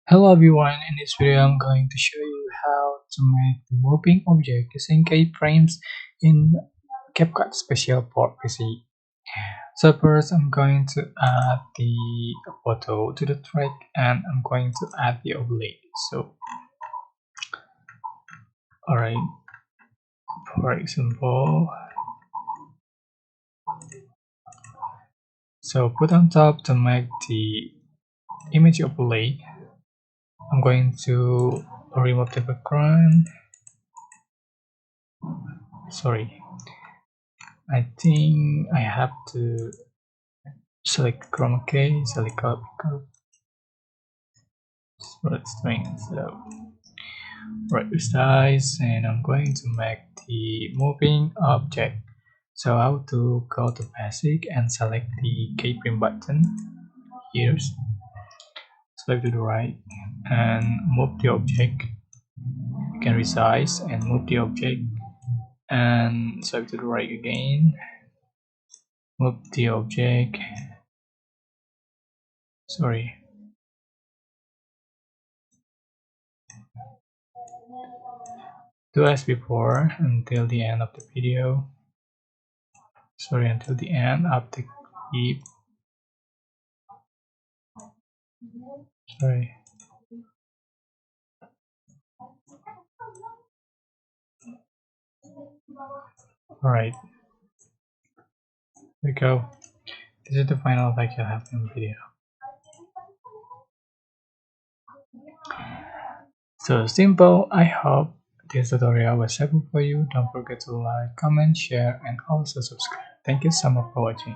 Hello everyone, in this video I'm going to show you how to make the moving object using keyframes in Capcut Special for PC. So first I'm going to add the photo to the track and I'm going to add the oblique. So alright, for example, so put on top to make the image oblique. I'm going to remove the background. Sorry, I think I have to select chroma key, select color picker, select string. So right resize, and I'm going to make the moving object. So I have to go to basic and select the keyframe button here. Select to the right and move the object. You can resize and move the object and select to the right again. Move the object. Sorry. Do as before until the end of the video. Sorry, until the end of the clip. Sorry. Alright, there we go. This is the final effect you have in the video. So simple. I hope this tutorial was helpful for you. Don't forget to like, comment, share, and also subscribe. Thank you so much for watching.